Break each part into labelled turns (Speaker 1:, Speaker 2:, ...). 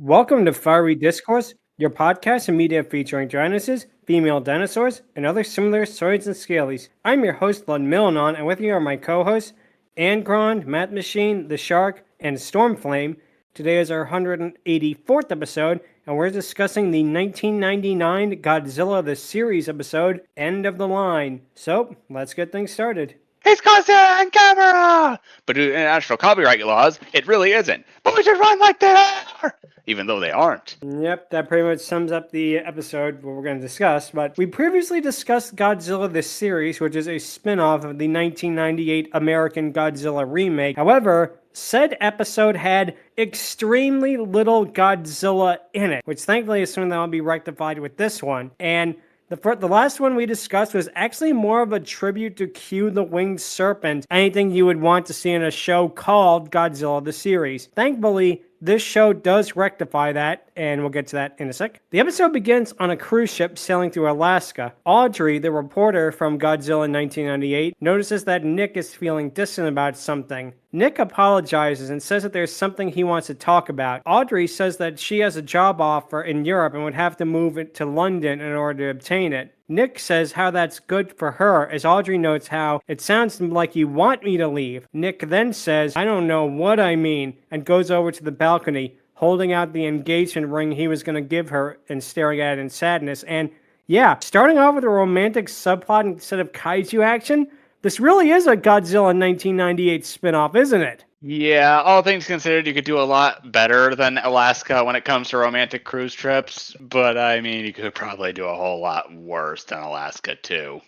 Speaker 1: Welcome to Fiery Discourse, your podcast and media featuring dragonesses, female dinosaurs, and other similar saurians and scalies. I'm your host, Ludmillanon, and with me are my co-hosts, Angron, Mathmachine, the Shark, and Stormflame. Today is our 184th episode, and we're discussing the 1999 Godzilla the Series episode, End of the Line. So, let's get things started.
Speaker 2: It's Godzilla and gamera! But due to international copyright laws, it really isn't. But we should run like they are! Even though they aren't.
Speaker 1: Yep, that pretty much sums up the episode what we're going to discuss. But we previously discussed Godzilla the Series, which is a spin-off of the 1998 American Godzilla remake. However, said episode had extremely little Godzilla in it, which thankfully is something that will be rectified with this one. And the last one we discussed was actually more of a tribute to Q the Winged Serpent, anything you would want to see in a show called Godzilla the Series. Thankfully, this show does rectify that, and we'll get to that in a sec. The episode begins on a cruise ship sailing through Alaska. Audrey, the reporter from Godzilla 1998, notices that Nick is feeling distant about something. Nick apologizes and says that there's something he wants to talk about. Audrey says that she has a job offer in Europe and would have to move it to London in order to obtain it. Nick says how that's good for her, as Audrey notes how it sounds like you want me to leave. Nick then says, I don't know what I mean, and goes over to the balcony, holding out the engagement ring he was going to give her and staring at it in sadness. And yeah, starting off with a romantic subplot instead of kaiju action, this really is a Godzilla 1998 spinoff, isn't it?
Speaker 2: Yeah, all things considered, you could do a lot better than Alaska when it comes to romantic cruise trips. But I mean, you could probably do a whole lot worse than Alaska, too.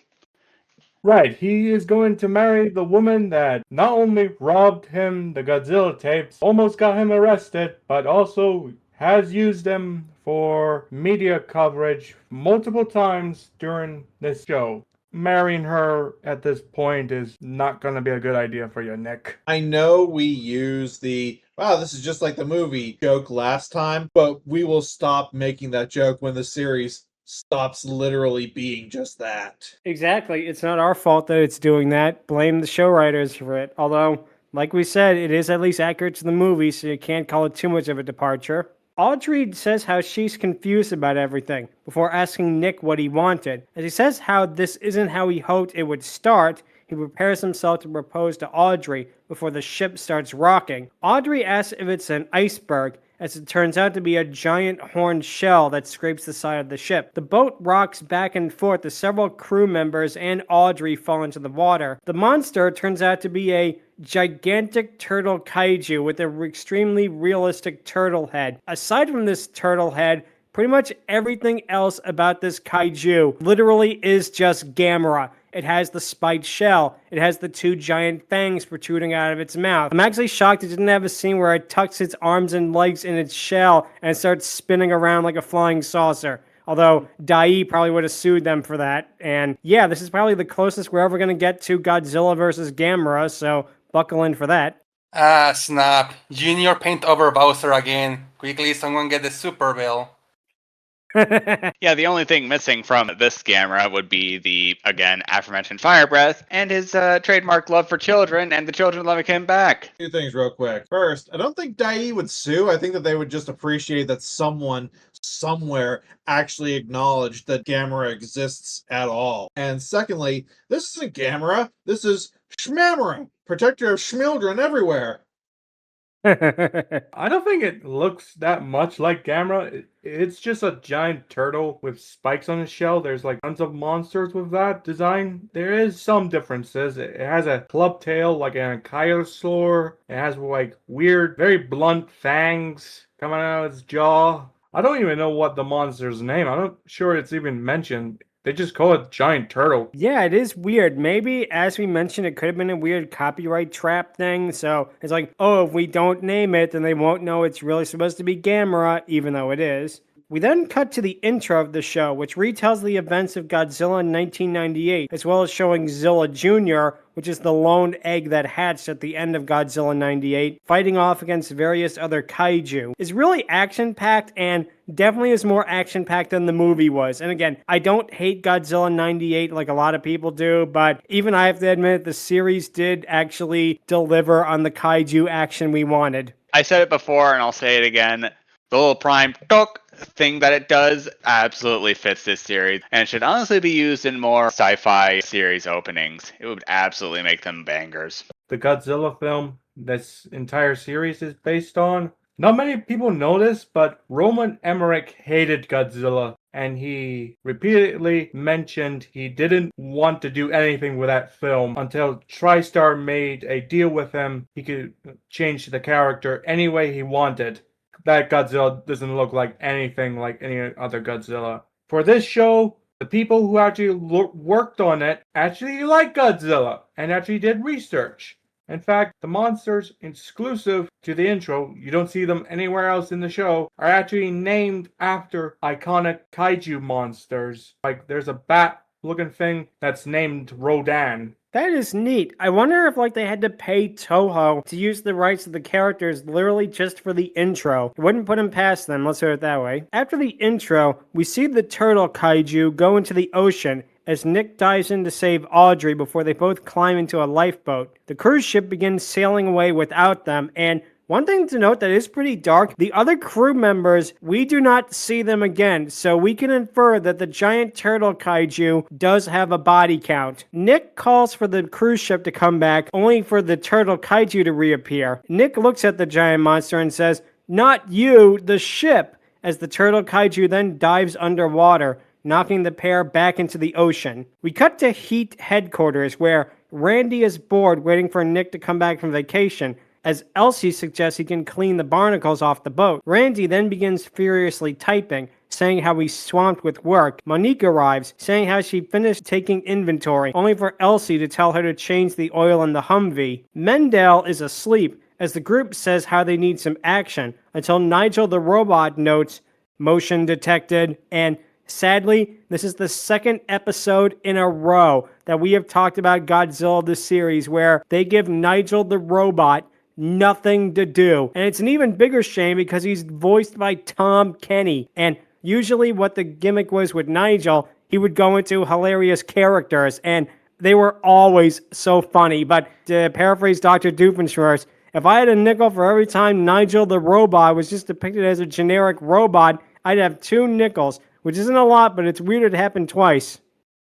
Speaker 3: Right, he is going to marry the woman that not only robbed him the Godzilla tapes, almost got him arrested, but also has used them for media coverage multiple times during this show. Marrying her at this point is not going to be a good idea for you, Nick.
Speaker 4: I know we used the, wow, this is just like the movie joke last time, but we will stop making that joke when the series stops literally being just that.
Speaker 1: Exactly. It's not our fault that it's doing that. Blame the show writers for it. Although, like we said, it is at least accurate to the movie, so you can't call it too much of a departure. Audrey says how she's confused about everything before asking Nick what he wanted. As he says how this isn't how he hoped it would start, he prepares himself to propose to Audrey before the ship starts rocking. Audrey asks if it's an iceberg, as it turns out to be a giant horned shell that scrapes the side of the ship. The boat rocks back and forth as several crew members and Audrey fall into the water. The monster turns out to be a gigantic turtle kaiju with an extremely realistic turtle head. Aside from this turtle head, pretty much everything else about this kaiju literally is just gamera. It has the spiked shell. It has the two giant fangs protruding out of its mouth. I'm actually shocked it didn't have a scene where it tucks its arms and legs in its shell and starts spinning around like a flying saucer. Although Dai probably would have sued them for that. And yeah, this is probably the closest we're ever going to get to Godzilla versus Gamera, so buckle in for that.
Speaker 5: Ah, snap. Junior paint over Bowser again. Quickly, someone get the super bill.
Speaker 2: Yeah, the only thing missing from this gamera would be the, again, aforementioned fire breath and his trademark love for children and the children loving him back.
Speaker 4: Two things real quick. First, I don't think Dai would sue. I think that they would just appreciate that someone somewhere actually acknowledged that Gamera exists at all. And secondly, this isn't Gamera. This is Schmamera, protector of Schmildren everywhere.
Speaker 3: I don't think it looks that much like Gamera. It's just a giant turtle with spikes on its shell. There's like tons of monsters with that design. There is some differences. It has a club tail like an ankylosaur. It has like weird, very blunt fangs coming out of its jaw. I don't even know what the monster's name. I'm not sure it's even mentioned. They just call it giant turtle.
Speaker 1: Yeah, it is weird. Maybe, as we mentioned, it could have been a weird copyright trap thing. So it's like, oh, if we don't name it, then they won't know it's really supposed to be Gamera, even though it is. We then cut to the intro of the show, which retells the events of Godzilla in 1998, as well as showing Zilla Jr., which is the lone egg that hatched at the end of Godzilla 98, fighting off against various other kaiju. It's really action-packed and definitely is more action-packed than the movie was. And again, I don't hate Godzilla 98 like a lot of people do, but even I have to admit the series did actually deliver on the kaiju action we wanted.
Speaker 2: I said it before and I'll say it again. The little prime tok thing that it does absolutely fits this series and should honestly be used in more sci-fi series openings. It would absolutely make them bangers.
Speaker 3: The Godzilla film this entire series is based on. Not many people know this, but Roman Emmerich hated Godzilla, and he repeatedly mentioned he didn't want to do anything with that film until TriStar made a deal with him. He could change the character any way he wanted. That Godzilla doesn't look like anything like any other Godzilla. For this show, the people who actually worked on it actually like Godzilla and actually did research. In fact, the monsters exclusive to the intro, you don't see them anywhere else in the show, are actually named after iconic kaiju monsters. Like, there's a bat-looking thing that's named Rodan.
Speaker 1: That is neat. I wonder if they had to pay Toho to use the rights of the characters literally just for the intro. It wouldn't put them past them, let's put it that way. After the intro, we see the turtle kaiju go into the ocean as Nick dives in to save Audrey before they both climb into a lifeboat. The cruise ship begins sailing away without them, and one thing to note that is pretty dark, the other crew members, we do not see them again, so we can infer that the giant turtle kaiju does have a body count. Nick calls for the cruise ship to come back, only for the turtle kaiju to reappear. Nick looks at the giant monster and says, "Not you, the ship," as the turtle kaiju then dives underwater, knocking the pair back into the ocean. We cut to Heat headquarters, where Randy is bored waiting for Nick to come back from vacation, as Elsie suggests he can clean the barnacles off the boat. Randy then begins furiously typing, saying how he's swamped with work. Monique arrives, saying how she finished taking inventory, only for Elsie to tell her to change the oil in the Humvee. Mendel is asleep, as the group says how they need some action, until Nigel the robot notes, "Motion detected," and sadly, this is the second episode in a row that we have talked about Godzilla the series where they give Nigel the robot nothing to do. And it's an even bigger shame because he's voiced by Tom Kenny. And usually what the gimmick was with Nigel, he would go into hilarious characters and they were always so funny. But to paraphrase Dr. Doofenshmirtz, if I had a nickel for every time Nigel the robot was just depicted as a generic robot, I'd have 2 nickels, which isn't a lot, but it's weird it happened twice.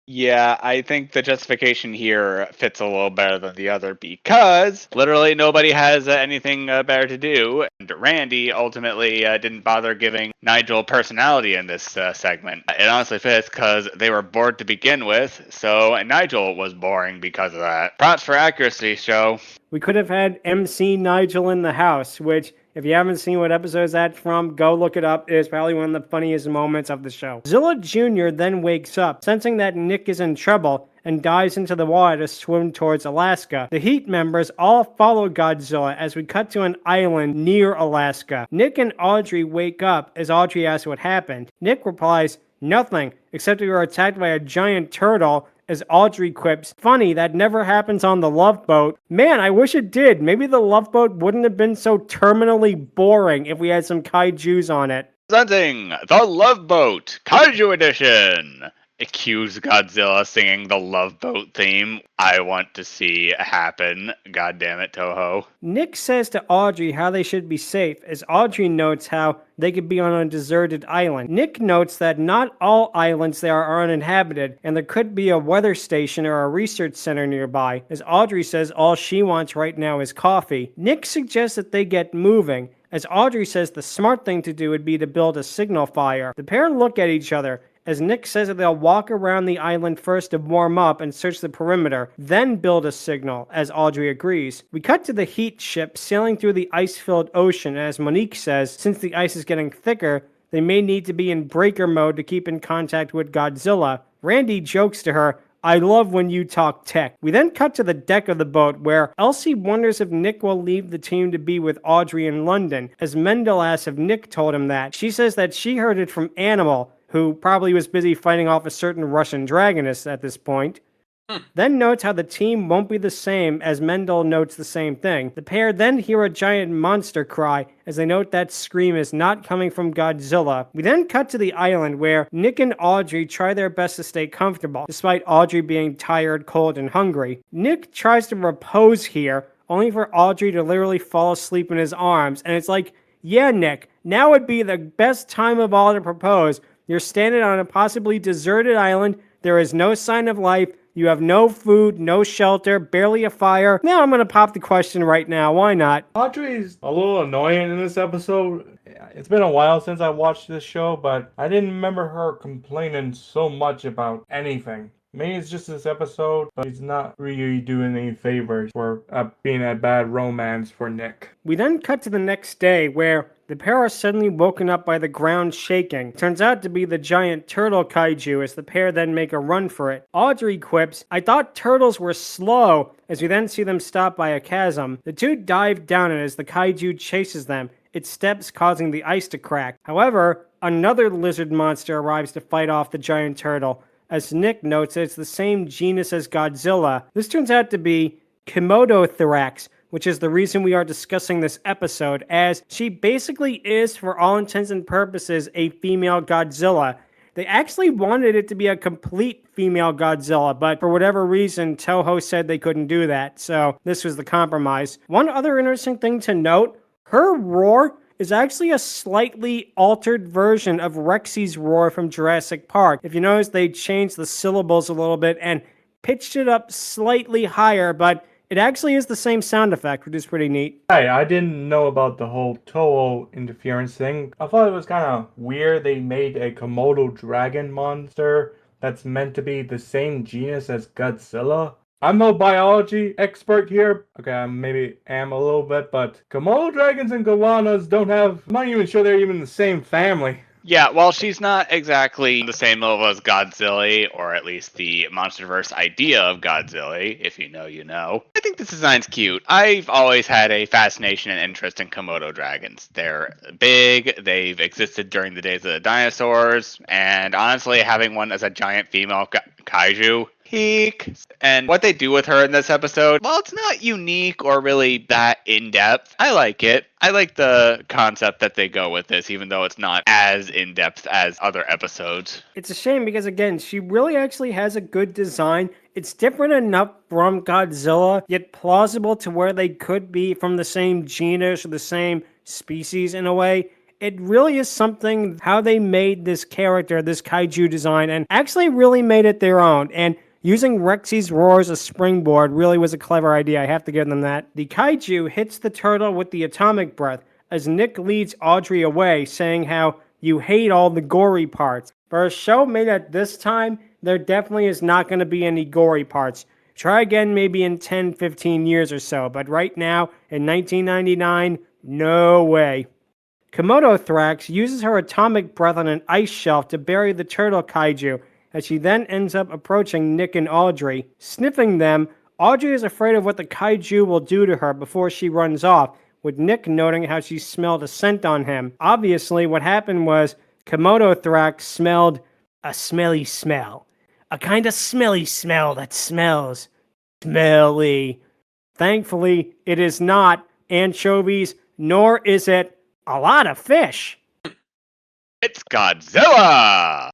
Speaker 2: Yeah, I think the justification here fits a little better than the other because literally nobody has anything better to do. And Randy ultimately didn't bother giving Nigel personality in this segment. It honestly fits because they were bored to begin with, so Nigel was boring because of that. Props for accuracy, show.
Speaker 1: We could have had MC Nigel in the house, which, if you haven't seen what episode that's from, go look it up. It is probably one of the funniest moments of the show. Zilla Jr. then wakes up, sensing that Nick is in trouble, and dives into the water to swim towards Alaska. The Heat members all follow Godzilla as we cut to an island near Alaska. Nick and Audrey wake up as Audrey asks what happened. Nick replies, "Nothing, except we were attacked by a giant turtle," as Audrey quips, "Funny, that never happens on the Love Boat." Man, I wish it did. Maybe the Love Boat wouldn't have been so terminally boring if we had some kaijus on it.
Speaker 2: Presenting the Love Boat Kaiju Edition. It cues Godzilla singing the Love Boat theme. I want to see happen. God damn it, Toho.
Speaker 1: Nick says to Audrey how they should be safe, as Audrey notes how they could be on a deserted island. Nick notes that not all islands there are uninhabited, and there could be a weather station or a research center nearby, as Audrey says all she wants right now is coffee. Nick suggests that they get moving, as Audrey says the smart thing to do would be to build a signal fire. The pair look at each other, as Nick says that they'll walk around the island first to warm up and search the perimeter, then build a signal, as Audrey agrees. We cut to the Heat ship sailing through the ice-filled ocean, as Monique says, since the ice is getting thicker, they may need to be in breaker mode to keep in contact with Godzilla. Randy jokes to her, "I love when you talk tech." We then cut to the deck of the boat, where Elsie wonders if Nick will leave the team to be with Audrey in London, as Mendel asks if Nick told him that. She says that she heard it from Animal, who probably was busy fighting off a certain Russian dragoness at this point. Then notes how the team won't be the same, as Mendel notes the same thing. The pair then hear a giant monster cry, as they note that scream is not coming from Godzilla. We then cut to the island, where Nick and Audrey try their best to stay comfortable, despite Audrey being tired, cold, and hungry. Nick tries to repose here, only for Audrey to literally fall asleep in his arms, and it's like, yeah, Nick, now would be the best time of all to propose. You're standing on a possibly deserted island. There is no sign of life. You have no food, no shelter, barely a fire. Now I'm going to pop the question right now. Why not?
Speaker 3: Audrey's a little annoying in this episode. It's been a while since I watched this show, but I didn't remember her complaining so much about anything. Maybe it's just this episode, but he's not really doing any favors for being a bad romance for Nick.
Speaker 1: We then cut to the next day where the pair are suddenly woken up by the ground shaking. Turns out to be the giant turtle kaiju as the pair then make a run for it. Audrey quips, "I thought turtles were slow," as we then see them stop by a chasm. The two dive down it as the kaiju chases them, its steps causing the ice to crack. However, another lizard monster arrives to fight off the giant turtle. As Nick notes, it's the same genus as Godzilla. This turns out to be Komodo, which is the reason we are discussing this episode, as she basically is, for all intents and purposes, a female Godzilla. They actually wanted it to be a complete female Godzilla, but for whatever reason, Toho said they couldn't do that, so this was the compromise. One other interesting thing to note, her roar is actually a slightly altered version of Rexy's roar from Jurassic Park. If you notice, they changed the syllables a little bit and pitched it up slightly higher, but it actually is the same sound effect, which is pretty neat.
Speaker 3: Hey, I didn't know about the whole Toho interference thing. I thought it was kind of weird they made a Komodo dragon monster that's meant to be the same genus as Godzilla. I'm no biology expert here. Okay, I maybe am a little bit, but Komodo dragons and goannas don't have... I'm not even sure they're even the same family.
Speaker 2: Yeah, well, she's not exactly the same level as Godzilla, or at least the MonsterVerse idea of Godzilla, if you know, you know. I think this design's cute. I've always had a fascination and interest in Komodo dragons. They're big, they've existed during the days of the dinosaurs, and honestly, having one as a giant female kaiju, peak. And what they do with her in this episode, well, it's not unique or really that in-depth. I like it. I like the concept that they go with this, even though it's not as in-depth as other episodes.
Speaker 1: It's a shame because, again, she really actually has a good design. It's different enough from Godzilla, yet plausible to where they could be from the same genus or the same species in a way. It really is something how they made this character, this kaiju design, and actually really made it their own. And using Rexy's roar as a springboard really was a clever idea, I have to give them that. The kaiju hits the turtle with the atomic breath as Nick leads Audrey away, saying how you hate all the gory parts. For a show made at this time, there definitely is not going to be any gory parts. Try again maybe in 10, 15 years or so, but right now, in 1999, no way. Komodo Thrax uses her atomic breath on an ice shelf to bury the turtle kaiju, as she then ends up approaching Nick and Audrey. Sniffing them, Audrey is afraid of what the kaiju will do to her before she runs off, with Nick noting how she smelled a scent on him. Obviously, what happened was Komodo Thrax smelled a smelly smell. A kind of smelly smell that smells smelly. Thankfully, it is not anchovies, nor is it a lot of fish.
Speaker 2: It's Godzilla!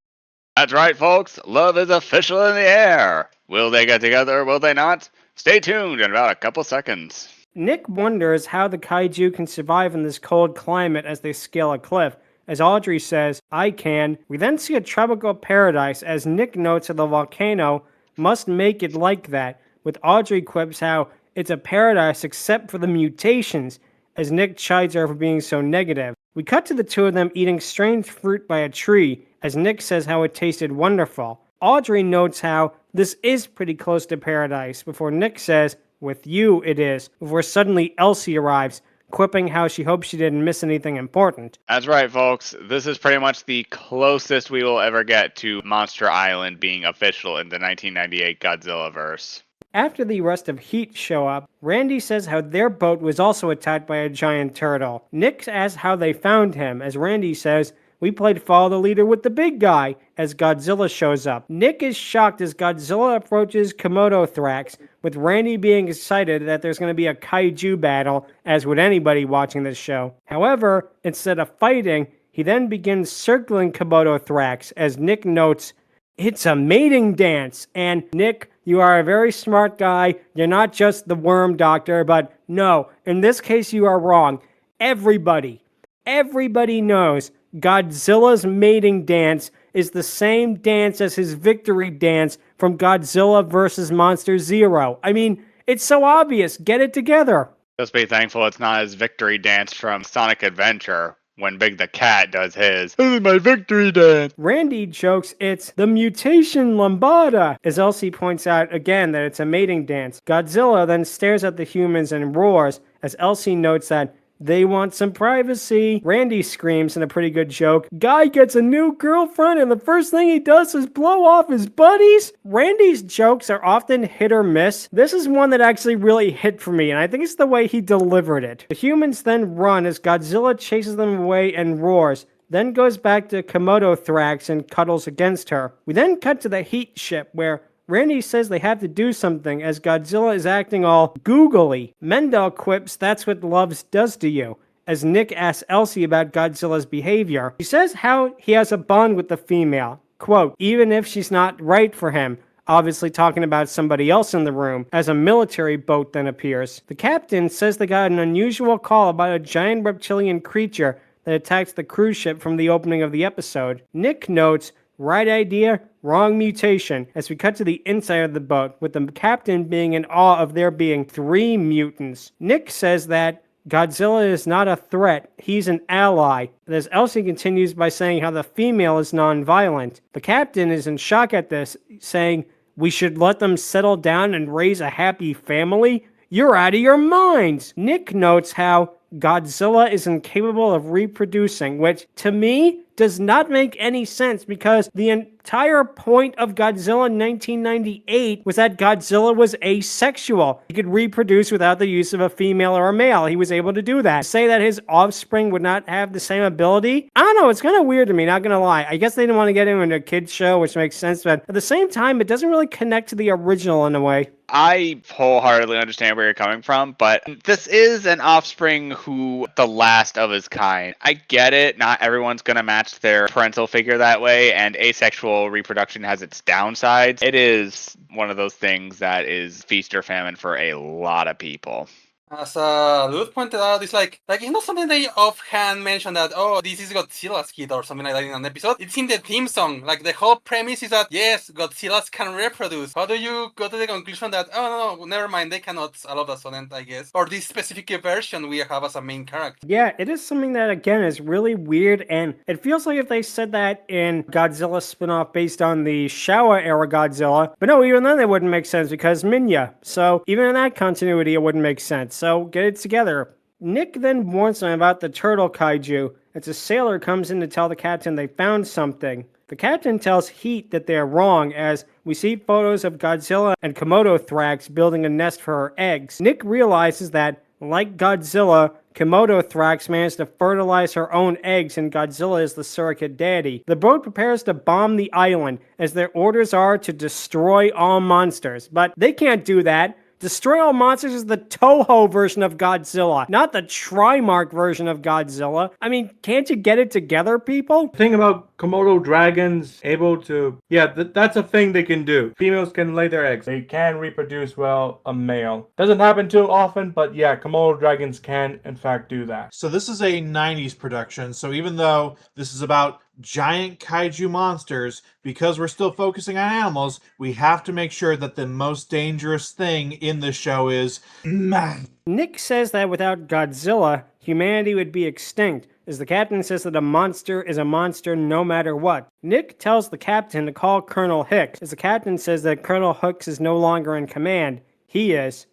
Speaker 2: That's right, folks. Love is official in the air. Will they get together? Will they not? Stay tuned in about a couple seconds.
Speaker 1: Nick wonders how the kaiju can survive in this cold climate as they scale a cliff. As Audrey says, I can. We then see a tropical paradise as Nick notes that the volcano must make it like that, with Audrey quips how it's a paradise except for the mutations, as Nick chides her for being so negative. We cut to the two of them eating strange fruit by a tree, as Nick says how it tasted wonderful. Audrey notes how this is pretty close to paradise, before Nick says, with you it is, before suddenly Elsie arrives, quipping how she hopes she didn't miss anything important.
Speaker 2: That's right, folks. This is pretty much the closest we will ever get to Monster Island being official in the 1998 Godzilla verse.
Speaker 1: After the rest of Heat show up, Randy says how their boat was also attacked by a giant turtle. Nick asks how they found him, as Randy says, we played follow the leader with the big guy, as Godzilla shows up. Nick is shocked as Godzilla approaches Komodo Thrax, with Randy being excited that there's going to be a kaiju battle, as would anybody watching this show. However, instead of fighting, he then begins circling Komodo Thrax, as Nick notes, it's a mating dance, and Nick, you are a very smart guy, you're not just the worm doctor, but no, in this case you are wrong. Everybody everybody knows Godzilla's mating dance is the same dance as his victory dance from Godzilla vs. Monster Zero. I mean, it's so obvious. Get it together.
Speaker 2: Just be thankful it's not his victory dance from Sonic Adventure when Big the Cat does his. This is my victory dance.
Speaker 1: Randy jokes it's the mutation lambada, as Elsie points out again that it's a mating dance. Godzilla then stares at the humans and roars, as Elsie notes that they want some privacy. Randy screams in a pretty good joke, "Guy gets a new girlfriend and the first thing he does is blow off his buddies." Randy's jokes are often hit or miss. This is one that actually really hit for me, and I think it's the way he delivered it. The humans then run as Godzilla chases them away and roars, then goes back to Komodo Thrax and cuddles against her. We then cut to the Heat ship, where Randy says they have to do something as Godzilla is acting all googly. Mendel quips that's what love does to you, as Nick asks Elsie about Godzilla's behavior. He says how he has a bond with the female, quote, even if she's not right for him, obviously talking about somebody else in the room, as a military boat then appears. The captain says they got an unusual call about a giant reptilian creature that attacks the cruise ship from the opening of the episode. Nick notes, right idea, wrong mutation, as we cut to the inside of the boat, with the captain being in awe of there being 3 mutants. Nick says that Godzilla is not a threat, he's an ally. And as Elsie continues by saying how the female is non-violent. The captain is in shock at this, saying, we should let them settle down and raise a happy family? You're out of your minds! Nick notes how Godzilla is incapable of reproducing, which, to me, does not make any sense because the entire point of Godzilla in 1998 was that Godzilla was asexual. He could reproduce without the use of a female or a male. He was able to do that. To say that his offspring would not have the same ability, I don't know, it's kind of weird to me, not gonna lie. I guess they didn't want to get him into a kid's show, which makes sense, but at the same time, it doesn't really connect to the original in a way.
Speaker 2: I wholeheartedly understand where you're coming from, but this is an offspring who the last of his kind. I get it. Not everyone's going to match their parental figure that way, and asexual reproduction has its downsides. It is one of those things that is feast or famine for a lot of people.
Speaker 5: As Lud pointed out, it's like something they offhand mention that, oh, this is Godzilla's kid or something like that in an episode. It's in the theme song. Like, the whole premise is that, yes, Godzillas can reproduce. How do you go to the conclusion that, oh, no, never mind, they cannot all of a sudden, I guess? Or this specific version we have as a main character.
Speaker 1: Yeah, it is something that, again, is really weird, and it feels like if they said that in Godzilla spin-off based on the Showa-era Godzilla, but no, even then it wouldn't make sense because Minya. So, even in that continuity, it wouldn't make sense. So get it together. Nick then warns them about the turtle kaiju as a sailor comes in to tell the captain they found something. The captain tells Heat that they're wrong as we see photos of Godzilla and Komodo Thrax building a nest for her eggs. Nick realizes that, like Godzilla, Komodo Thrax managed to fertilize her own eggs and Godzilla is the surrogate daddy. The boat prepares to bomb the island as their orders are to destroy all monsters. But they can't do that. Destroy All Monsters is the Toho version of Godzilla, not the Trimark version of Godzilla. I mean, can't you get it together, people?
Speaker 3: The thing about Komodo dragons able to, that's a thing they can do. Females can lay their eggs. They can reproduce well a male. Doesn't happen too often, but yeah, Komodo dragons can in fact do that.
Speaker 4: So this is a 90s production, so even though this is about giant kaiju monsters, because we're still focusing on animals, we have to make sure that the most dangerous thing in the show is man.
Speaker 1: Nick says that without Godzilla, humanity would be extinct, as the captain says that a monster is a monster no matter what. Nick tells the captain to call Colonel Hicks, as the captain says that Colonel Hicks is no longer in command. He is.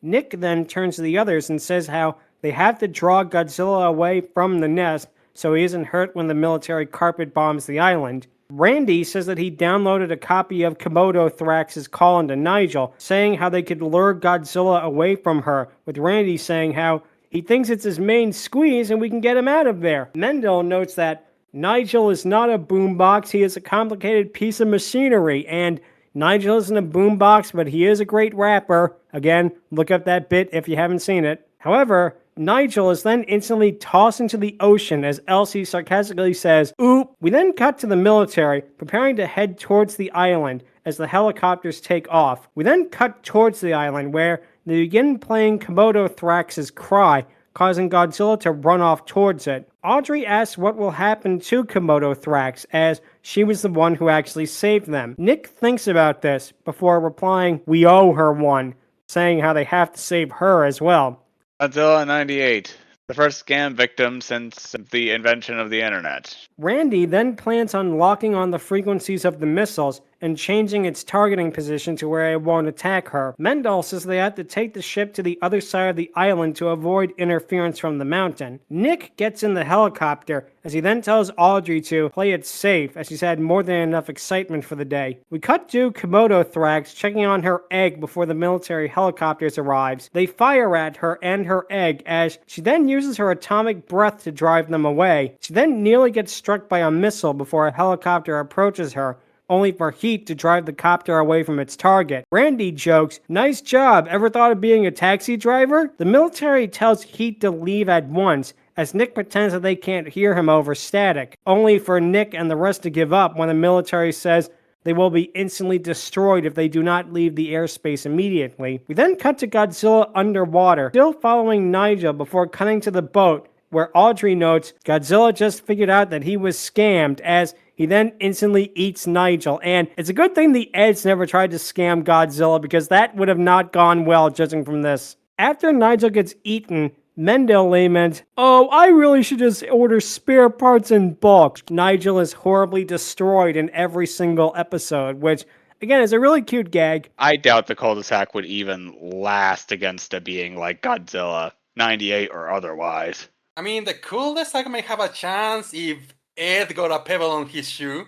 Speaker 1: Nick then turns to the others and says how they have to draw Godzilla away from the nest so he isn't hurt when the military carpet bombs the island. Randy says that he downloaded a copy of Komodo Thrax's call into Nigel, saying how they could lure Godzilla away from her, with Randy saying how he thinks it's his main squeeze and we can get him out of there. Mendel notes that Nigel is not a boombox, he is a complicated piece of machinery, and Nigel isn't a boombox, but he is a great rapper. Again, look up that bit if you haven't seen it. However, Nigel is then instantly tossed into the ocean as Elsie sarcastically says, "Oop." We then cut to the military, preparing to head towards the island as the helicopters take off. We then cut towards the island where they begin playing Komodo Thrax's cry, causing Godzilla to run off towards it. Audrey asks what will happen to Komodo Thrax, as she was the one who actually saved them. Nick thinks about this before replying, "We owe her one," saying how they have to save her as well.
Speaker 2: Godzilla 98. The first scam victim since the invention of the internet.
Speaker 1: Randy then plans on locking on the frequencies of the missiles and changing its targeting position to where it won't attack her. Mendel says they have to take the ship to the other side of the island to avoid interference from the mountain. Nick gets in the helicopter, as he then tells Audrey to play it safe, as she's had more than enough excitement for the day. We cut to Komodo Thrax checking on her egg before the military helicopters arrives. They fire at her and her egg, as she then uses her atomic breath to drive them away. She then nearly gets struck by a missile before a helicopter approaches her, only for Heat to drive the copter away from its target. Randy jokes, "Nice job, ever thought of being a taxi driver?" The military tells Heat to leave at once, as Nick pretends that they can't hear him over static, only for Nick and the rest to give up when the military says they will be instantly destroyed if they do not leave the airspace immediately. We then cut to Godzilla underwater, still following Nigel before cutting to the boat, where Audrey notes Godzilla just figured out that he was scammed, as he then instantly eats Nigel. And it's a good thing the Eds never tried to scam Godzilla, because that would have not gone well, judging from this. After Nigel gets eaten, Mendel laments, "Oh, I really should just order spare parts in bulk." Nigel is horribly destroyed in every single episode, which, again, is a really cute gag.
Speaker 2: I doubt the cul-de-sac would even last against a being like Godzilla 98 or otherwise.
Speaker 5: I mean, the cul-de-sac may have a chance if Ed got a pebble on his shoe.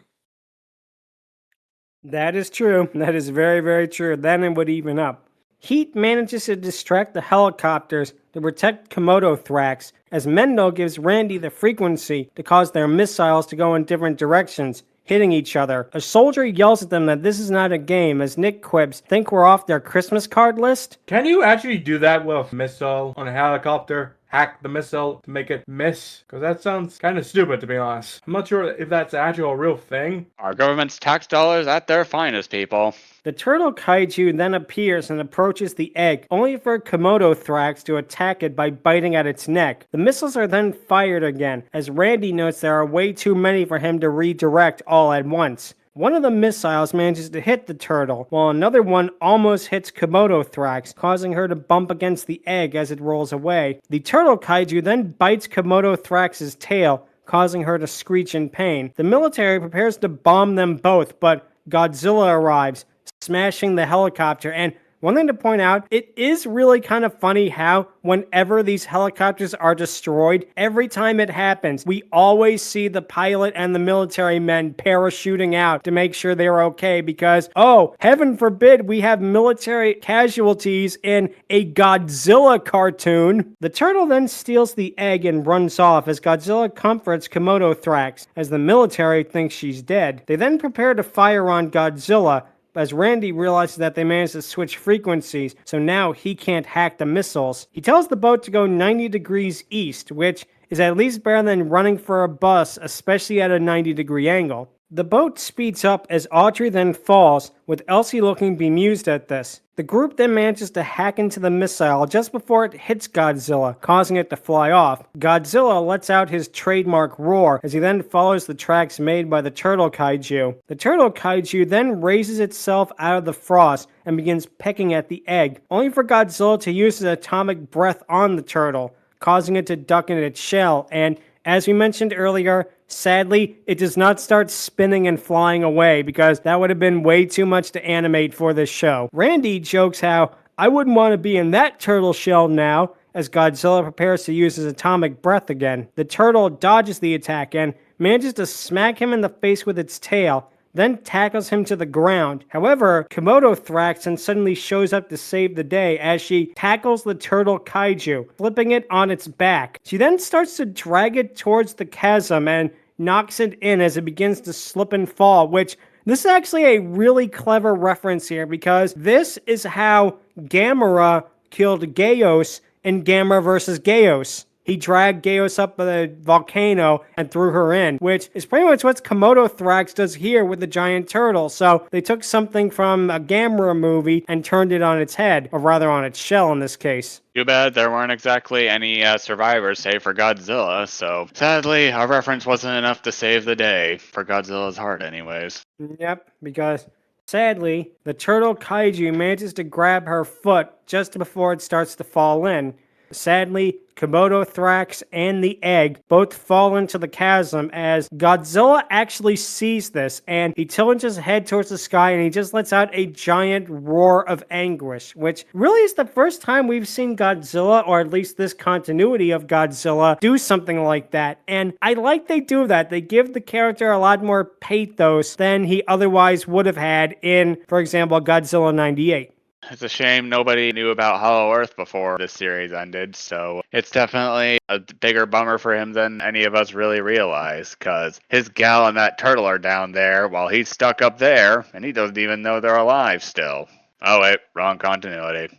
Speaker 1: That is true. That is very, very true. Then it would even up. Heat manages to distract the helicopters to protect Komodo Thrax, as Mendel gives Randy the frequency to cause their missiles to go in different directions, hitting each other. A soldier yells at them that this is not a game, as Nick quips, "Think we're off their Christmas card list?"
Speaker 3: Can you actually do that with a missile on a helicopter? Hack the missile to make it miss? Because that sounds kind of stupid, to be honest. I'm not sure if that's actually a real thing.
Speaker 2: Our government's tax dollars at their finest, people.
Speaker 1: The turtle kaiju then appears and approaches the egg, only for Komodo Thrax to attack it by biting at its neck. The missiles are then fired again, as Randy notes there are way too many for him to redirect all at once. One of the missiles manages to hit the turtle, while another one almost hits Komodo Thrax, causing her to bump against the egg as it rolls away. The turtle kaiju then bites Komodo Thrax's tail, causing her to screech in pain. The military prepares to bomb them both, but Godzilla arrives, smashing the helicopter. And one thing to point out, it is really kind of funny how whenever these helicopters are destroyed, every time it happens, we always see the pilot and the military men parachuting out to make sure they're okay, because, oh, heaven forbid we have military casualties in a Godzilla cartoon. The turtle then steals the egg and runs off, as Godzilla comforts Komodo Thrax, as the military thinks she's dead. They then prepare to fire on Godzilla, as Randy realizes that they managed to switch frequencies, so now he can't hack the missiles. He tells the boat to go 90 degrees east, which is at least better than running for a bus, especially at a 90-degree angle. The boat speeds up as Audrey then falls, with Elsie looking bemused at this. The group then manages to hack into the missile just before it hits Godzilla, causing it to fly off. Godzilla lets out his trademark roar as he then follows the tracks made by the turtle kaiju. The turtle kaiju then raises itself out of the frost and begins pecking at the egg, only for Godzilla to use his atomic breath on the turtle, causing it to duck in its shell, and as we mentioned earlier, sadly, it does not start spinning and flying away, because that would have been way too much to animate for this show. Randy jokes how, "I wouldn't want to be in that turtle shell now," as Godzilla prepares to use his atomic breath again. The turtle dodges the attack and manages to smack him in the face with its tail, then tackles him to the ground. However, Komodo Thrax then suddenly shows up to save the day as she tackles the turtle kaiju, flipping it on its back. She then starts to drag it towards the chasm and knocks it in as it begins to slip and fall, which this is actually a really clever reference here, because this is how Gamera killed Gaios in Gamera vs. Gaios. he dragged Geos up the volcano and threw her in, which is pretty much what Komodo Thrax does here with the giant turtle. So they took something from a Gamera movie and turned it on its head, or rather on its shell in this case.
Speaker 2: Too bad there weren't exactly any survivors, save for Godzilla, so sadly, our reference wasn't enough to save the day, for Godzilla's heart anyways.
Speaker 1: Yep, because sadly, the turtle kaiju manages to grab her foot just before it starts to fall in. Sadly, Komodo Thrax and the egg both fall into the chasm as Godzilla actually sees this, and he tilts his head towards the sky and he just lets out a giant roar of anguish, which really is the first time we've seen Godzilla, or at least this continuity of Godzilla, do something like that. And I like they do that. They give the character a lot more pathos than he otherwise would have had in, for example, Godzilla 98.
Speaker 2: It's a shame nobody knew about Hollow Earth before this series ended, so it's definitely a bigger bummer for him than any of us really realize, because his gal and that turtle are down there while he's stuck up there, and he doesn't even know they're alive still. Oh wait, wrong continuity.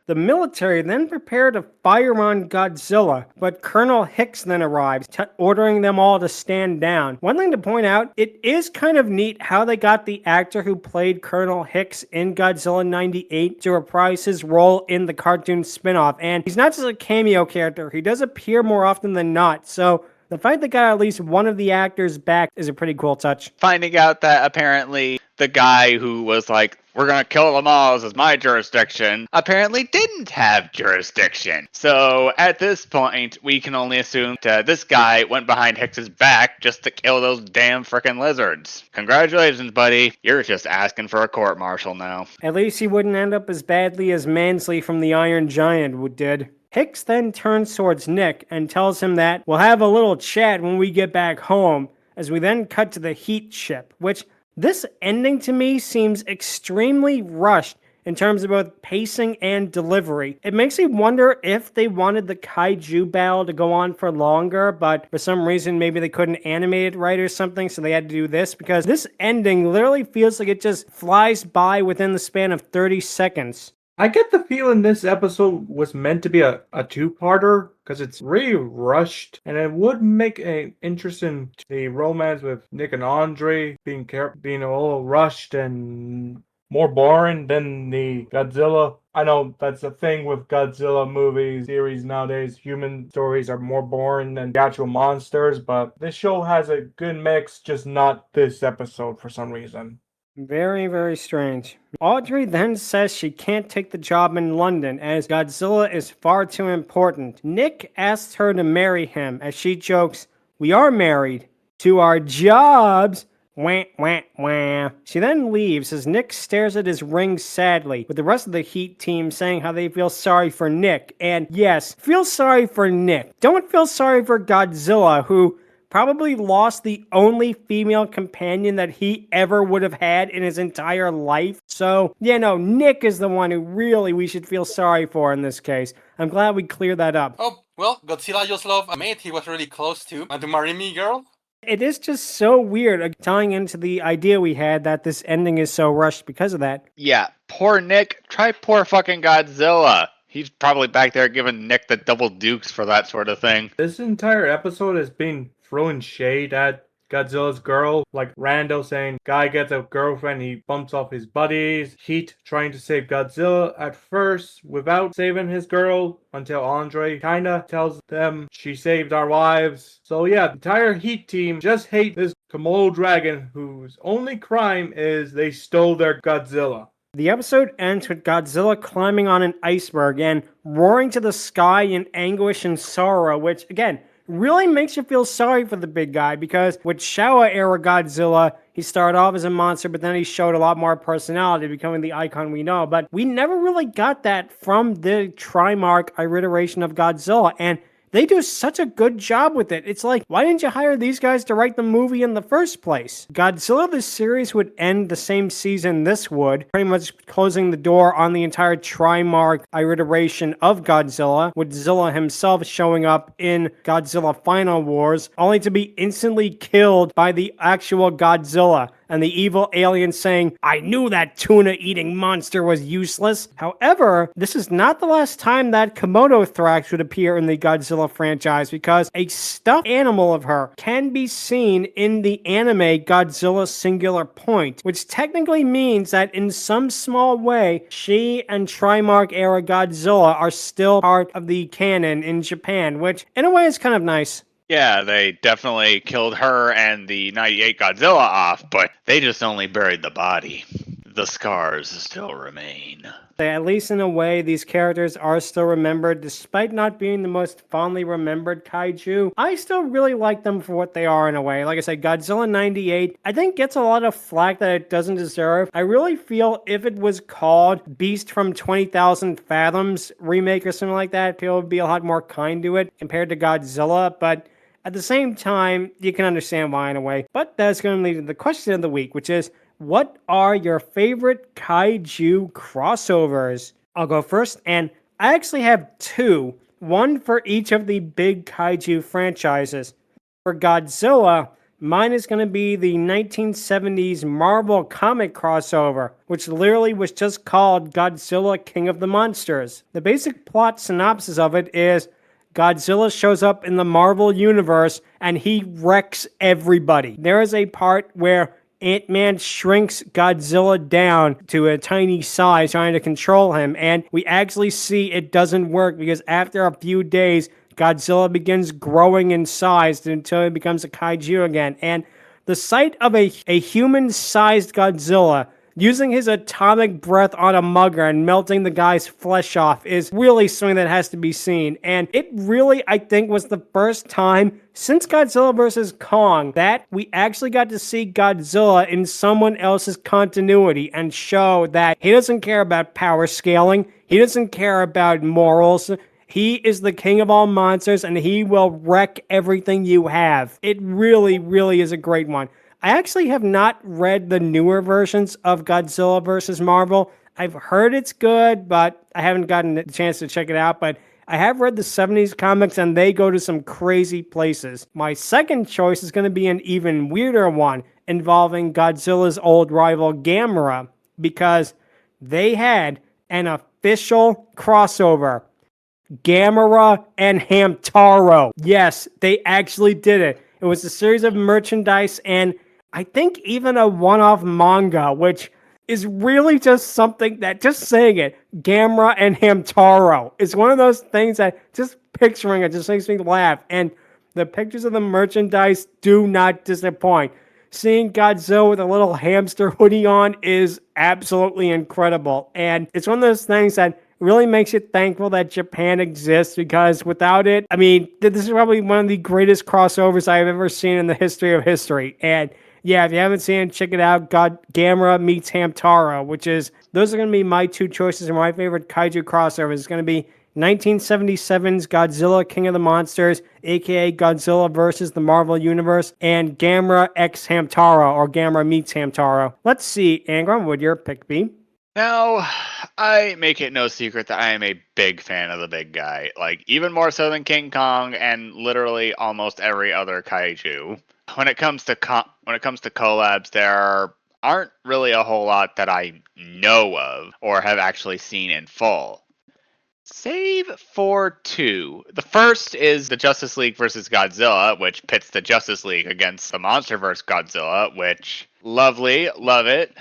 Speaker 1: The military then prepared to fire on Godzilla, but Colonel Hicks then arrives, ordering them all to stand down. One thing to point out, it is kind of neat how they got the actor who played Colonel Hicks in Godzilla 98 to reprise his role in the cartoon spin-off. And he's not just a cameo character, he does appear more often than not, so the fact they got at least one of the actors back is a pretty cool touch.
Speaker 2: Finding out that apparently the guy who was like, we're gonna kill them all, this is my jurisdiction, apparently didn't have jurisdiction. So at this point, we can only assume that this guy went behind Hicks's back just to kill those damn frickin' lizards. Congratulations, buddy. You're just asking for a court-martial now.
Speaker 1: At least he wouldn't end up as badly as Mansley from the Iron Giant did. Hicks then turns towards Nick and tells him that we'll have a little chat when we get back home, as we then cut to the Heat ship, which this ending to me seems extremely rushed in terms of both pacing and delivery. It makes me wonder if they wanted the kaiju battle to go on for longer, but for some reason maybe they couldn't animate it right or something, so they had to do this, because this ending literally feels like it just flies by within the span of 30 seconds.
Speaker 3: I get the feeling this episode was meant to be a two-parter because it's really rushed, and it would make an interesting the romance with Nick and Andre being a little rushed and more boring than the Godzilla. I know that's a thing with Godzilla movies, series nowadays. Human stories are more boring than the actual monsters, but this show has a good mix, just not this episode for some reason.
Speaker 1: Very, very strange. Audrey then says she can't take the job in London as Godzilla is far too important. Nick asks her to marry him as she jokes, "We are married to our jobs." Wah, wah, wah. She then leaves as Nick stares at his ring sadly, with the rest of the Heat team saying how they feel sorry for Nick. And yes, feel sorry for Nick. Don't feel sorry for Godzilla, who probably lost the only female companion that he ever would have had in his entire life. So, yeah, no, Nick is the one who really we should feel sorry for in this case. I'm glad we cleared that up.
Speaker 5: Oh, well, Godzilla just loved a mate he was really close to. Want to marry me, girl?
Speaker 1: It is just so weird, tying into the idea we had that this ending is so rushed because of that.
Speaker 2: Yeah, poor Nick. Try poor fucking Godzilla. He's probably back there giving Nick the double dukes for that sort of thing.
Speaker 3: This entire episode has been throwing shade at Godzilla's girl, like Rando saying guy gets a girlfriend, he bumps off his buddies, Heat trying to save Godzilla at first without saving his girl until Andre kinda tells them she saved our lives. So yeah, the entire Heat team just hate this Komodo dragon whose only crime is they stole their Godzilla.
Speaker 1: The episode ends with Godzilla climbing on an iceberg and roaring to the sky in anguish and sorrow, which again really makes you feel sorry for the big guy, because with Showa era Godzilla, he started off as a monster, but then he showed a lot more personality, becoming the icon we know. But we never really got that from the Trimarch iteration of Godzilla, and they do such a good job with it. It's like, why didn't you hire these guys to write the movie in the first place? Godzilla, the series, would end the same season this would, pretty much closing the door on the entire Trimarch iteration of Godzilla, with Zilla himself showing up in Godzilla Final Wars, only to be instantly killed by the actual Godzilla. and the evil alien saying, "I knew that tuna-eating monster was useless." However, this is not the last time that komodo thrax would appear in the Godzilla franchise, because a stuffed animal of her can be seen in the anime Godzilla Singular Point, which technically means that in some small way, she and Trimark era Godzilla are still part of the canon in Japan, which in a way is kind of nice.
Speaker 2: Yeah, they definitely killed her and the 98 Godzilla off, but they just only buried the body. The scars still remain.
Speaker 1: At least in a way, these characters are still remembered, despite not being the most fondly remembered kaiju. I still really like them for what they are in a way. Like I said, Godzilla 98, I think gets a lot of flack that it doesn't deserve. I really feel if it was called Beast from 20,000 Fathoms remake or something like that, people would be a lot more kind to it compared to Godzilla, but at the same time, you can understand why in a way. But that's going to lead to the question of the week, which is, what are your favorite kaiju crossovers? I'll go first, and I actually have two. One for each of the big kaiju franchises. For Godzilla, mine is going to be the 1970s Marvel comic crossover, which literally was just called Godzilla King of the Monsters. The basic plot synopsis of it is Godzilla shows up in the Marvel universe and he wrecks everybody. There is a part where Ant-Man shrinks Godzilla down to a tiny size trying to control him, and we actually see it doesn't work because after a few days, Godzilla begins growing in size until it becomes a kaiju again. And the sight of a human-sized Godzilla using his atomic breath on a mugger and melting the guy's flesh off is really something that has to be seen. And it really, I think, was the first time since Godzilla vs. Kong that we actually got to see Godzilla in someone else's continuity and show that he doesn't care about power scaling, he doesn't care about morals. He is the king of all monsters and he will wreck everything you have. It really, really is a great one. I actually have not read the newer versions of Godzilla vs. Marvel. I've heard it's good, but I haven't gotten the chance to check it out. But I have read the 70s comics, and they go to some crazy places. My second choice is going to be an even weirder one, involving Godzilla's old rival Gamera, because they had an official crossover. Gamera and Hamtaro. Yes, they actually did it. It was a series of merchandise and I think even a one-off manga, which is really just something that, just saying it, Gamera and Hamtaro is one of those things that just picturing it just makes me laugh. And the pictures of the merchandise do not disappoint. Seeing Godzilla with a little hamster hoodie on is absolutely incredible. And it's one of those things that really makes you thankful that Japan exists, because without it, I mean, this is probably one of the greatest crossovers I've ever seen in the history of history. And yeah, if you haven't seen it, check it out. Gamera meets Hamtaro, which is, those are going to be my two choices and my favorite kaiju crossovers. It's going to be 1977's Godzilla King of the Monsters, aka Godzilla vs. the Marvel Universe, and Gamera x Hamtaro, or Gamera meets Hamtaro. Let's see, Angron, what would your pick be?
Speaker 2: Now, I make it no secret that I am a big fan of the big guy, like even more so than King Kong and literally almost every other kaiju. When it comes to collabs, there aren't really a whole lot that I know of or have actually seen in full. Save for two. The first is the Justice League versus Godzilla, which pits the Justice League against the MonsterVerse Godzilla, which lovely, love it.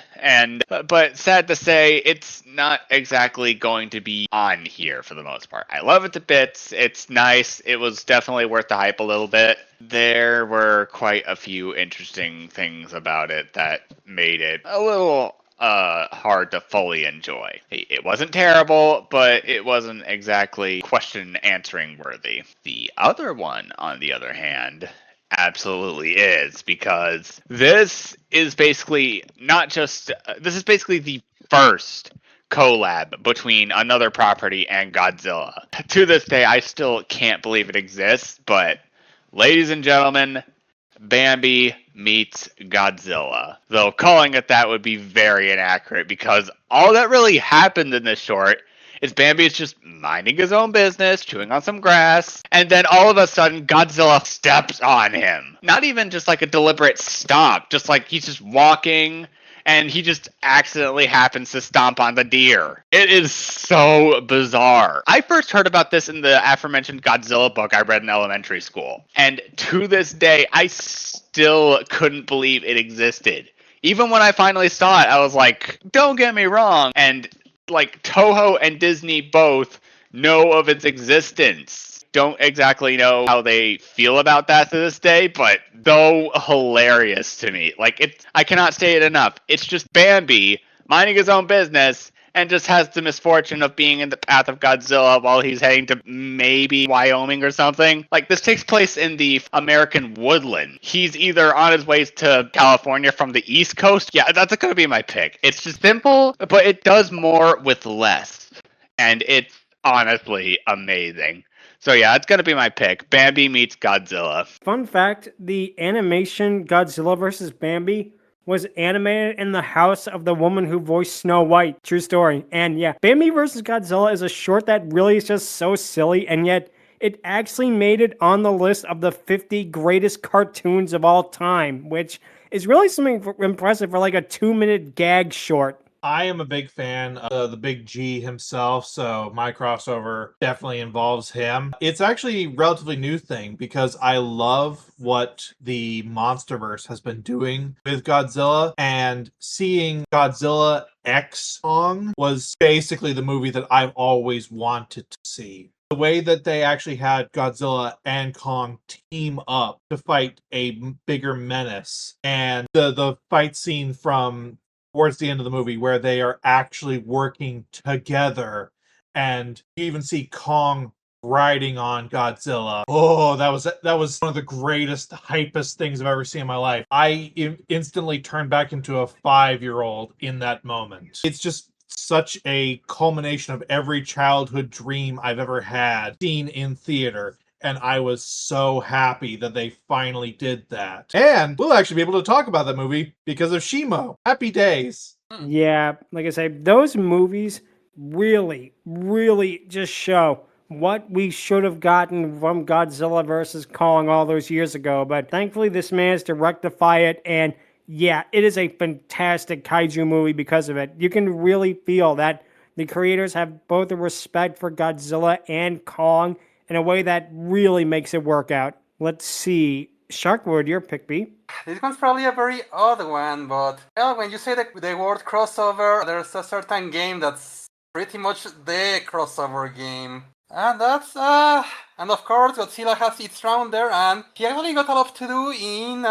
Speaker 2: But sad to say, it's not exactly going to be on here for the most part. I love it to bits. It's nice. It was definitely worth the hype a little bit. There were quite a few interesting things about it that made it a little hard to fully enjoy. It wasn't terrible, but it wasn't exactly question answering worthy. The other one, on the other hand, absolutely is, because this is basically the first collab between another property and Godzilla. To this day, I still can't believe it exists, but ladies and gentlemen, Bambi meets Godzilla. Though calling it that would be very inaccurate, because all that really happened in this short is Bambi is just minding his own business, chewing on some grass, and then all of a sudden Godzilla steps on him. Not even just like a deliberate stomp, just like he's just walking and he just accidentally happens to stomp on the deer. It is so bizarre. I first heard about this in the aforementioned Godzilla book I read in elementary school. And to this day, I still couldn't believe it existed. Even when I finally saw it, I was like, don't get me wrong. And like Toho and Disney both know of its existence. Don't exactly know how they feel about that to this day, but though hilarious to me. Like, I cannot say it enough. It's just Bambi minding his own business and just has the misfortune of being in the path of Godzilla while he's heading to maybe Wyoming or something. Like, this takes place in the American woodland. He's either on his way to California from the East Coast. Yeah, that's going to be my pick. It's just simple, but it does more with less. And it's honestly amazing. So yeah, it's going to be my pick. Bambi meets Godzilla.
Speaker 1: Fun fact, the animation Godzilla vs. Bambi was animated in the house of the woman who voiced Snow White. True story. And yeah, Bambi vs. Godzilla is a short that really is just so silly, and yet it actually made it on the list of the 50 greatest cartoons of all time, which is really something impressive for like a 2-minute gag short.
Speaker 4: I am a big fan of the Big G himself, so my crossover definitely involves him. It's actually a relatively new thing because I love what the Monsterverse has been doing with Godzilla, and seeing Godzilla X Kong was basically the movie that I've always wanted to see. The way that they actually had Godzilla and Kong team up to fight a bigger menace, and the fight scene from towards the end of the movie where they are actually working together, and you even see Kong riding on Godzilla. Oh, that was one of the greatest, hypest things I've ever seen in my life. I instantly turned back into a 5-year-old in that moment. It's just such a culmination of every childhood dream I've ever had seen in theater. And I was so happy that they finally did that. And we'll actually be able to talk about that movie because of Shimo. Happy days.
Speaker 1: Yeah, like I say, those movies really, really just show what we should have gotten from Godzilla vs. Kong all those years ago. But thankfully, this managed to rectify it. And yeah, it is a fantastic kaiju movie because of it. You can really feel that the creators have both a respect for Godzilla and Kong in a way that really makes it work out. Let's see. Sharkwood, your pick B.
Speaker 5: This one's probably a very odd one, but well, when you say the word crossover, there's a certain game that's pretty much the crossover game. And that's, and of course Godzilla has its round there, and he actually got a lot to do in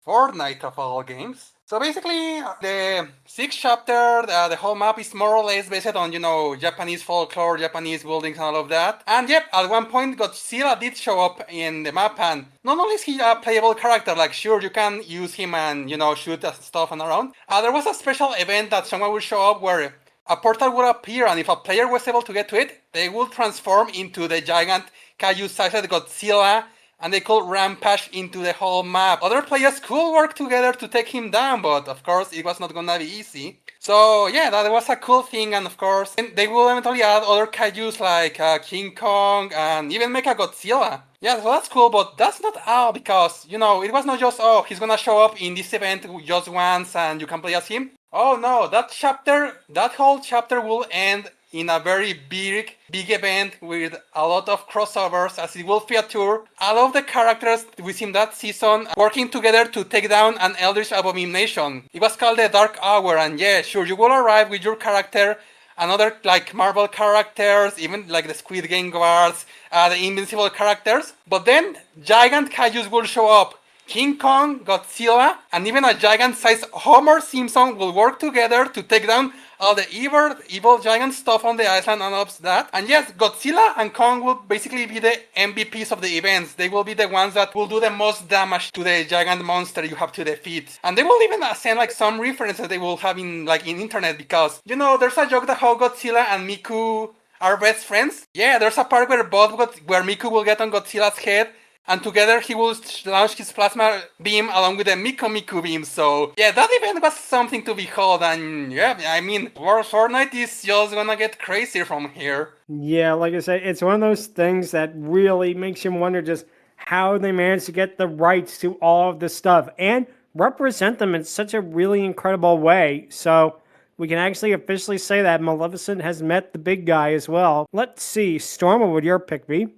Speaker 5: Fortnite of all games. So basically, the 6th chapter, the whole map is more or less based on, Japanese folklore, Japanese buildings and all of that. And yep, at one point Godzilla did show up in the map, and not only is he a playable character, like sure, you can use him and, shoot stuff and around. There was a special event that someone would show up where a portal would appear, and if a player was able to get to it, they would transform into the giant kaiju-sized Godzilla, and they could rampage into the whole map. Other players could work together to take him down, but of course it was not gonna be easy. So yeah, that was a cool thing, and of course they will eventually add other kaijus like King Kong and even Mechagodzilla. Yeah, so that's cool, but that's not all, because, it was not just, oh, he's gonna show up in this event just once and you can play as him. Oh no, that whole chapter will end in a very big event with a lot of crossovers, as it will feature all of the characters within that season working together to take down an eldritch abomination. It was called the Dark Hour, and yeah, sure, you will arrive with your character and other like Marvel characters, even like the Squid Game guards, the Invincible characters, but then giant kaijus will show up. King Kong, Godzilla, and even a giant-sized Homer Simpson will work together to take down all the evil giant stuff on the island and all of that. And yes, Godzilla and Kong will basically be the MVPs of the events. They will be the ones that will do the most damage to the giant monster you have to defeat. And they will even send like some references they will have in internet, because, there's a joke that how Godzilla and Miku are best friends. Yeah, there's a part where Miku will get on Godzilla's head, and together he will launch his plasma beam along with the Miku beam. So yeah, that event was something to behold, and yeah, I mean, Fortnite is just gonna get crazy from here.
Speaker 1: Yeah, like I said, it's one of those things that really makes you wonder just how they managed to get the rights to all of this stuff and represent them in such a really incredible way. So we can actually officially say that Maleficent has met the big guy as well. Let's see, Storm, what would your pick be?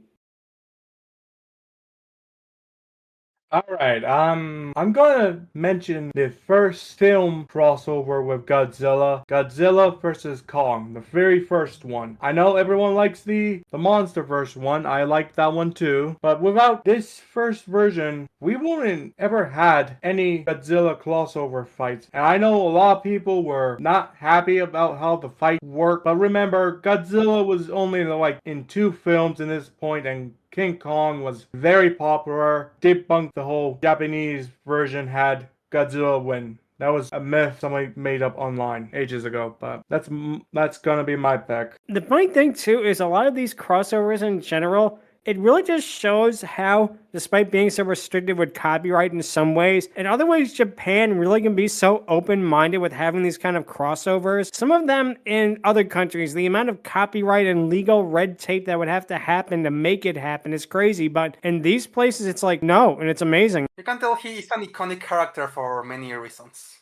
Speaker 3: Alright, I'm gonna mention the first film crossover with Godzilla. Godzilla versus Kong, the very first one. I know everyone likes the MonsterVerse one. I like that one too. But without this first version, we wouldn't ever had any Godzilla crossover fights. And I know a lot of people were not happy about how the fight worked. But remember, Godzilla was only like in 2 films in this point, and King Kong was very popular. Debunked the whole Japanese version had Godzilla win. That was a myth somebody made up online ages ago, but that's gonna be my pick.
Speaker 1: The funny thing too is a lot of these crossovers in general, it really just shows how, despite being so restricted with copyright in some ways, in other ways Japan really can be so open-minded with having these kind of crossovers. Some of them in other countries, the amount of copyright and legal red tape that would have to happen to make it happen is crazy, but in these places it's like, no, and it's amazing.
Speaker 5: You can tell he is an iconic character for many reasons.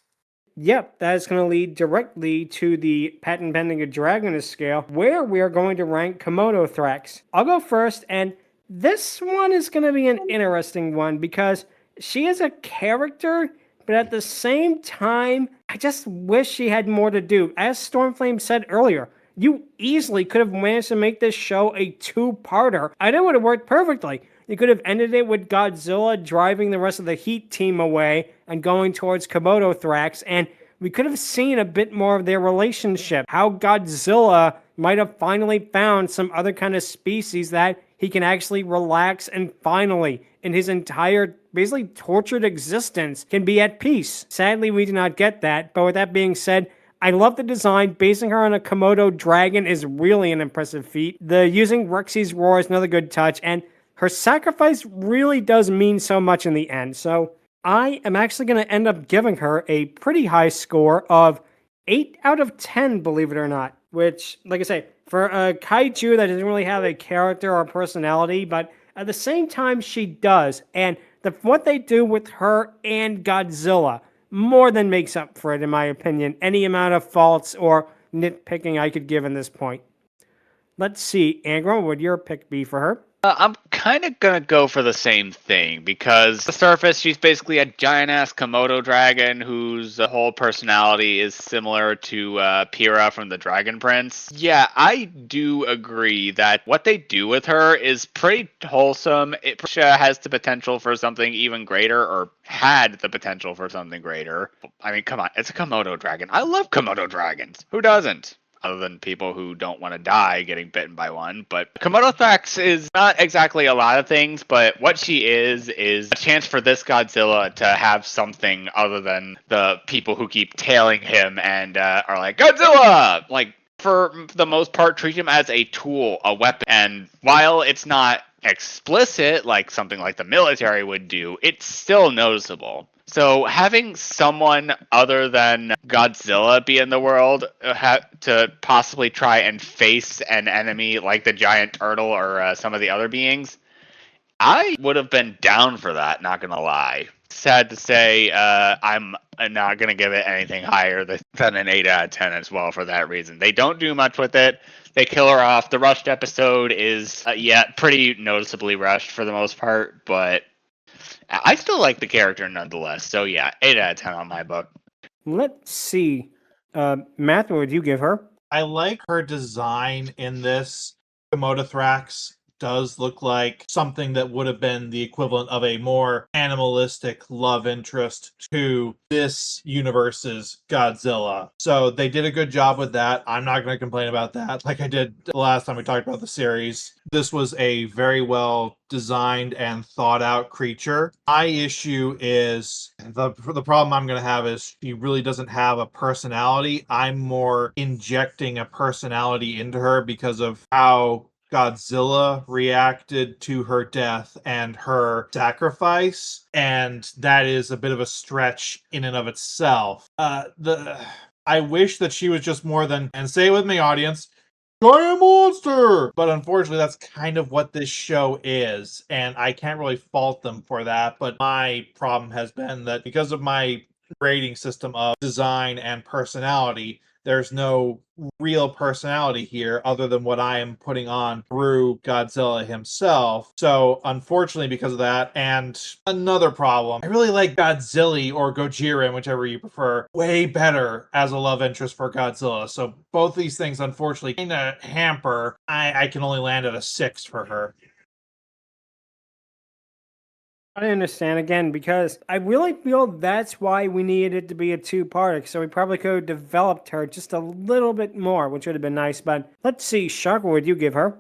Speaker 1: Yep, that is going to lead directly to the patent pending Dragoness Scale, where we are going to rank Komodo Thrax. I'll go first, and this one is going to be an interesting one because she is a character, but at the same time, I just wish she had more to do. As Stormflame said earlier, you easily could have managed to make this show a 2-parter. I know it would have worked perfectly. You could have ended it with Godzilla driving the rest of the Heat team away and going towards Komodo Thrax, and we could have seen a bit more of their relationship. How Godzilla might have finally found some other kind of species that he can actually relax and finally, in his entire, basically tortured existence, can be at peace. Sadly, we do not get that, but with that being said, I love the design. Basing her on a Komodo dragon is really an impressive feat. The using Rexy's roar is another good touch, and her sacrifice really does mean so much in the end. So I am actually going to end up giving her a pretty high score of 8 out of 10, believe it or not. Which, like I say, for a kaiju that doesn't really have a character or personality, but at the same time she does. And what they do with her and Godzilla more than makes up for it, in my opinion. Any amount of faults or nitpicking I could give in this point. Let's see, Angron, what would your pick be for her?
Speaker 2: I'm kind of going to go for the same thing, because the surface, she's basically a giant-ass Komodo dragon whose whole personality is similar to Pyrrha from the Dragon Prince. Yeah, I do agree that what they do with her is pretty wholesome. It has the potential for something even greater, or had the potential for something greater. I mean, come on, it's a Komodo dragon. I love Komodo dragons. Who doesn't? Other than people who don't want to die getting bitten by one. But Komodo Thrax is not exactly a lot of things, but what she is a chance for this Godzilla to have something other than the people who keep tailing him and are like, Godzilla! Like, for the most part, treat him as a tool, a weapon. And while it's not explicit, like something like the military would do, it's still noticeable. So having someone other than Godzilla be in the world to possibly try and face an enemy like the giant turtle or some of the other beings, I would have been down for that, not going to lie. Sad to say, I'm not going to give it anything higher than an 8 out of 10 as well for that reason. They don't do much with it. They kill her off. The rushed episode is, pretty noticeably rushed for the most part, but I still like the character nonetheless. So yeah, 8 out of 10 on my book.
Speaker 1: Let's see. Matt, what would you give her?
Speaker 4: I like her design in this. Komodo Thrax does look like something that would have been the equivalent of a more animalistic love interest to this universe's Godzilla. So they did a good job with that. I'm not going to complain about that like I did the last time we talked about the series. This was a very well designed and thought out creature. My issue is the problem I'm going to have is she really doesn't have a personality. I'm more injecting a personality into her because of how Godzilla reacted to her death and her sacrifice, and that is a bit of a stretch in and of itself. I wish that she was just more than, and say it with me, audience, giant monster! But unfortunately, that's kind of what this show is, and I can't really fault them for that. But my problem has been that because of my rating system of design and personality, there's no real personality here other than what I am putting on through Godzilla himself. So, unfortunately, because of that, and another problem, I really like Godzilla or Gojira, whichever you prefer, way better as a love interest for Godzilla. So, both these things, unfortunately, kind of hamper. I can only land at a 6 for her.
Speaker 1: I understand again because I really feel that's why we needed it to be a two-parter. So we probably could have developed her just a little bit more, which would have been nice. But let's see, Shark, what would you give her?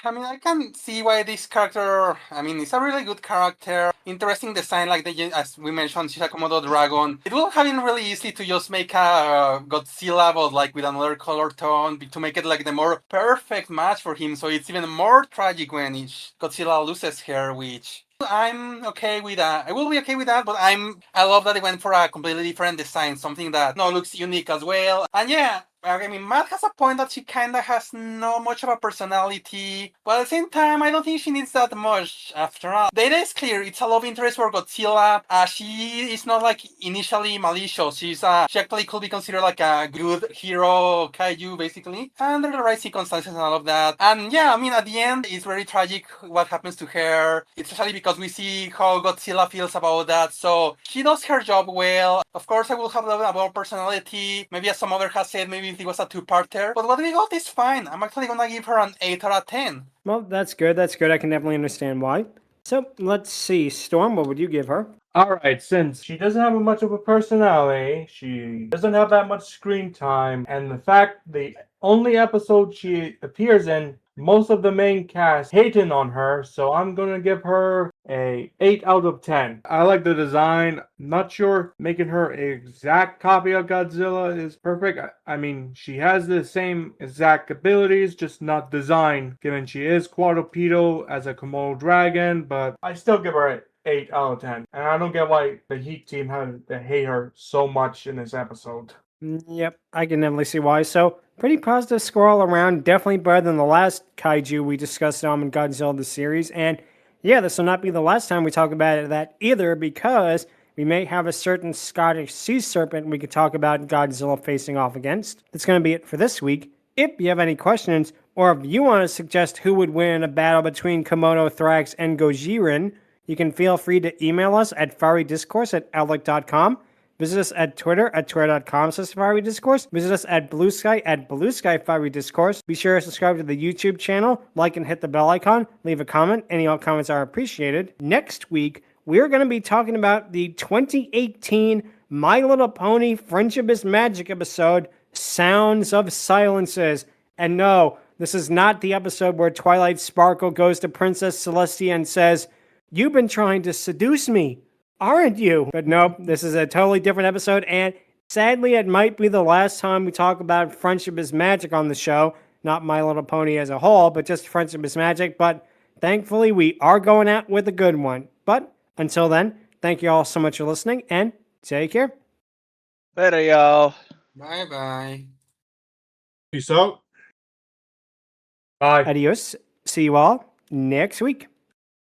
Speaker 5: I mean, I can see why this character, I mean, it's a really good character. Interesting design, like as we mentioned, she's a Komodo dragon. It would have been really easy to just make a Godzilla, but like with another color tone, to make it like the more perfect match for him. So it's even more tragic when Godzilla loses her, which I'm okay with that. I will be okay with that, but I love that they went for a completely different design, something that looks unique as well. And yeah, I mean, Matt has a point that she kinda has no much of a personality, but at the same time, I don't think she needs that much. After all, the idea is clear. It's a love interest for Godzilla. She is not like initially malicious. She actually could be considered like a good hero kaiju, basically, under the right circumstances and all of that. And yeah, I mean, at the end, it's very tragic what happens to her, especially because we see how Godzilla feels about that. So she does her job well. Of course, I will have a little bit about personality. Maybe as some other has said, maybe if it was a two-parter. But what we got is fine. I'm actually gonna give her an 8 out of 10.
Speaker 1: Well, that's good. That's good. I can definitely understand why. So let's see, Storm, what would you give her?
Speaker 3: Alright, since she doesn't have much of a personality, she doesn't have that much screen time, and the fact the only episode she appears in, most of the main cast hating on her, so I'm gonna give her a 8 out of 10. I like the design. Not sure making her an exact copy of Godzilla is perfect. I mean, she has the same exact abilities, just not design, given she is quadrupedal as a Komodo dragon, but I still give her an 8 out of 10. And I don't get why the Heat team had to hate her so much in this episode.
Speaker 1: Yep, I can definitely see why. So, pretty positive score all around. Definitely better than the last kaiju we discussed in Godzilla the series. And yeah, this will not be the last time we talk about that either, because we may have a certain Scottish sea serpent we could talk about Godzilla facing off against. That's going to be it for this week. If you have any questions, or if you want to suggest who would win in a battle between Komodo, Thrax, and Gojiren, you can feel free to email us at fierydiscourse@outlook.com. Visit us at Twitter at twitter.com/FieryDiscourse. Visit us at Blue Sky @BlueSkyFieryDiscourse. Be sure to subscribe to the YouTube channel, like and hit the bell icon, leave a comment. Any all comments are appreciated. Next week, we're going to be talking about the 2018 My Little Pony Friendship is Magic episode, Sounds of Silences. And no, this is not the episode where Twilight Sparkle goes to Princess Celestia and says, "You've been trying to seduce me, aren't you?" But nope, this is a totally different episode, and sadly, it might be the last time we talk about Friendship is Magic on the show. Not My Little Pony as a whole, but just Friendship is Magic. But thankfully, we are going out with a good one. But until then, thank you all so much for listening, and take care.
Speaker 2: Later, y'all.
Speaker 5: Bye-bye.
Speaker 4: Peace out.
Speaker 3: Bye.
Speaker 1: Adios. See you all next week.